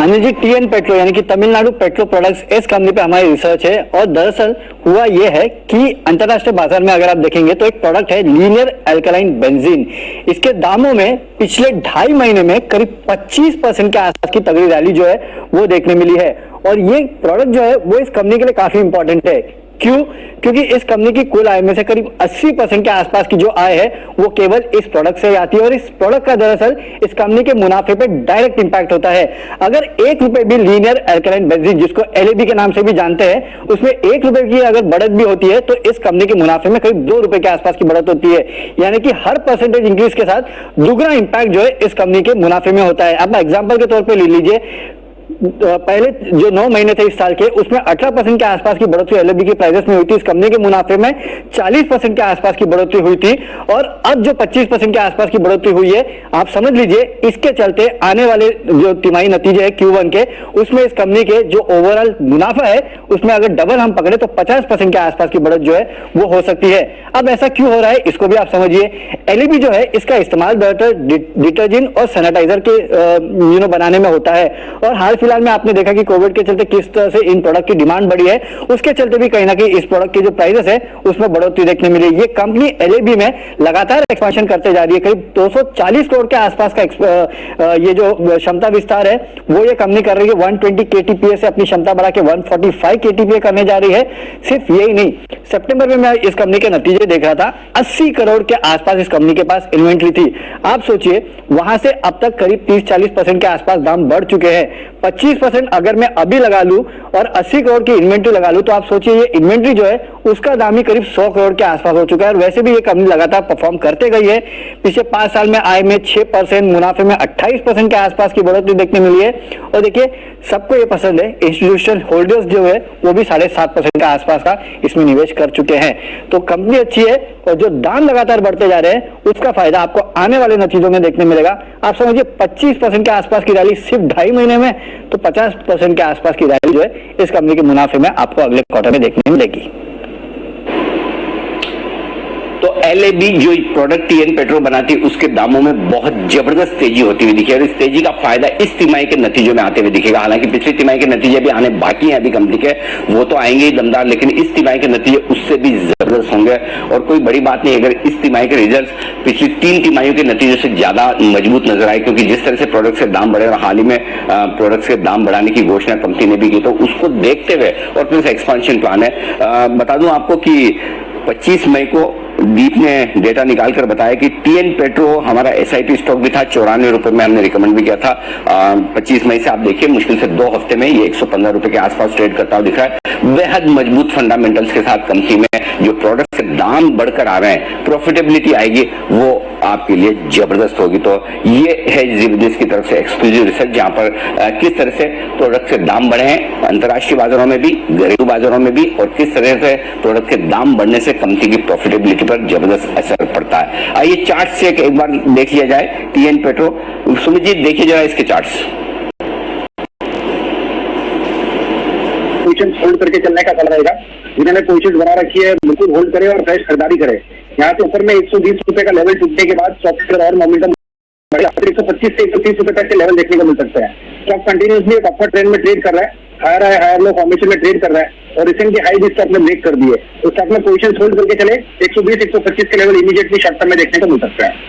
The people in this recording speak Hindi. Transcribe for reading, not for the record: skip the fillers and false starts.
हाँ जी, टीएन पेट्रो यानी कि तमिलनाडु पेट्रो प्रोडक्ट्स, इस कंपनी पे हमारी रिसर्च है। और दरअसल हुआ ये है कि अंतरराष्ट्रीय बाजार में अगर आप देखेंगे तो एक प्रोडक्ट है लीनियर अल्कलाइन बेंजीन। इसके दामों में पिछले 2.5 महीने में करीब 25% के आसपास की तगड़ी रैली जो है वो देखने मिली है। और ये प्रोडक्ट जो है वो इस कंपनी के लिए काफी इंपॉर्टेंट है। क्यों? क्योंकि इस कंपनी की कुल आय में से करीब 80% के आसपास की जो आय है वो केवल इस प्रोडक्ट से आती है। और इस प्रोडक्ट का दरअसल इस कंपनी के मुनाफे पे डायरेक्ट इंपैक्ट होता है। अगर 1 रुपए भी लीनियर अल्कलाइन बेंजीन, जिसको एलएबी के नाम से भी जानते हैं, उसमें 1 रुपए की अगर बढ़त भी होती है तो इस कंपनी के मुनाफे में करीब 2 रुपए के आसपास की बढ़त होती है। यानी कि हर परसेंटेज इंक्रीज के साथ दुगना इंपैक्ट जो है इस कंपनी के मुनाफे में होता है। आप एग्जाम्पल के तौर पर ले लीजिए, पहले जो 9 महीने थे इस साल के, उसमें 18% के आसपास की बढ़ोतरी एलएबी की प्राइसेस में हुई थी। इस कंपनी के मुनाफे में 40% के आसपास की बढ़ोतरी हुई थी। और अब जो 25% के आसपास की बढ़ोतरी हुई है, आप समझ लीजिए इसके चलते आने वाले जो तिमाही नतीजे है Q1 के, उसमें इस कंपनी के जो ओवरऑल मुनाफा है उसमें अगर डबल हम पकड़े तो 50% के आसपास की बढ़त जो है वो हो सकती है। अब ऐसा क्यों हो रहा है इसको भी आप समझिए। एलईबी जो है इसका इस्तेमाल डिटर्जेंट और सैनिटाइजर के बनाने में होता है। और हाल फिलहाल में आपने देखा कि कोविड के चलते किस तरह से इन प्रोडक्ट की डिमांड बढ़ी है, उसके चलते भी कहीं ना कहीं इस प्रोडक्ट की जो प्राइसेस है उसमें बढ़ोतरी देखने मिली। ये कंपनी एलएबी में लगातार एक्सपेंशन करते जा रही है। करीब 240 करोड़ के आसपास का ये जो क्षमता विस्तार है वो ये कंपनी कर रही है। 120 केटीपीए से अपनी क्षमता बढ़ा के 145 केटीपीए करने जा रही है। सिर्फ यही नहीं, सितंबर में मैं इस कंपनी के नतीजे देख रहा था, 80 करोड़ के आसपास इस कंपनी के पास इन्वेंट्री थी। आप सोचिए वहां से अब तक करीब 30-40% के आसपास दाम बढ़ चुके हैं। 25% अगर मैं अभी लगा लूं और 80 करोड़ की इन्वेंट्री लगा लूं तो आप सोचिए ये इन्वेंट्री जो है उसका दाम ही करीब 100 करोड़ के आसपास हो चुका है। और वैसे भी ये कंपनी लगातार परफॉर्म करते गई है। पिछले 5 साल में आय में 6%, मुनाफे में 28% के आसपास की बढ़ोतरी देखने मिली है। और देखिए सबको ये पसंद है, इंस्टीट्यूशनल होल्डर्स जो है वो भी 7.5% के आसपास का इसमें निवेश कर चुके हैं। तो कंपनी अच्छी है और जो दाम लगातार बढ़ते जा रहे हैं उसका फायदा आपको आने वाले नतीजों में देखने मिलेगा। आप समझिए 25% के आसपास की रैली सिर्फ 2.5 महीने में, तो 50% के आसपास की रैली जो है इस कंपनी के मुनाफे में आपको अगले क्वार्टर में देखने मिलेगी। तो एलएबी जो प्रोडक्ट टीएन पेट्रो बनाती है उसके दामों में बहुत जबरदस्त तेजी होती हुई दिखी है। और इस तेजी का फायदा इस तिमाही के नतीजों में आते हुए दिखेगा। हालांकि पिछली तिमाही के नतीजे भी आने बाकी हैं अभी कंपनी के, वो तो आएंगे ही दमदार, लेकिन इस तिमाही के नतीजे उससे भी जबरदस्त होंगे। और कोई बड़ी बात नहीं अगर इस तिमाही के रिजल्ट पिछली 3 तिमाहियों के नतीजों से ज्यादा मजबूत नजर आए, क्योंकि जिस तरह से प्रोडक्ट के दाम बढ़े और हाल ही में प्रोडक्ट के दाम बढ़ाने की घोषणा कंपनी ने भी की, तो उसको देखते हुए और प्लस एक्सपेंशन प्लान है। बता दूं आपको कि 25 मई को दीप ने डेटा निकालकर बताया कि टीएन पेट्रो हमारा एसआईपी स्टॉक भी था 94 रुपए में, हमने रिकमेंड भी किया था। 25 मई से आप देखिए मुश्किल से 2 हफ्ते में ये 115 रुपए के आसपास ट्रेड करता हुआ दिख रहा है। बेहद मजबूत फंडामेंटल्स के साथ कंपनी में जो प्रोडक्ट के दाम बढ़कर आ रहे हैं, प्रॉफिटेबिलिटी आएगी वो आपके लिए जबरदस्त होगी। तो ये है जिस की तरफ से एक्सक्लूसिव रिसर्च, जहां पर किस तरह से प्रोडक्ट के दाम बढ़े हैं अंतर्राष्ट्रीय बाजारों में भी, घरेलू बाजारों में भी, और किस तरह से प्रोडक्ट के दाम बढ़ने से कंपनी की प्रॉफिटेबिलिटी पर जबरदस्त असर पड़ता है। आइए चार्ट से एक बार देख लिया जाए टीएन पेट्रो। सुमित जी देखिए जरा इसके चार्ट्स। पोजीशन होल्ड करके चलने का कल रहेगा। जिन्होंने पोजीशन बना रखी है बिल्कुल होल्ड करे और फ्रेश खरीदारी करे। यहाँ से ऊपर में 120 रुपए का लेवल टूटने के बाद स्टॉक और मोमेंटम 125 से 130 रुपए तक के लेवल देखने को मिल सकते हैं। स्टॉक कंटिन्यूसली एक अपवर्ड ट्रेंड में ट्रेड कर रहा है, हायर लो फॉर्मेशन में ट्रेड कर रहा है और रिसेंटली हाई भी स्टॉक में ब्रेक कर दिए। तो स्टॉक में पोजीशन होल्ड करके चले 120-125 के लेवल इमीडिएटली शॉर्ट टर्म में देखने को मिल सकता है।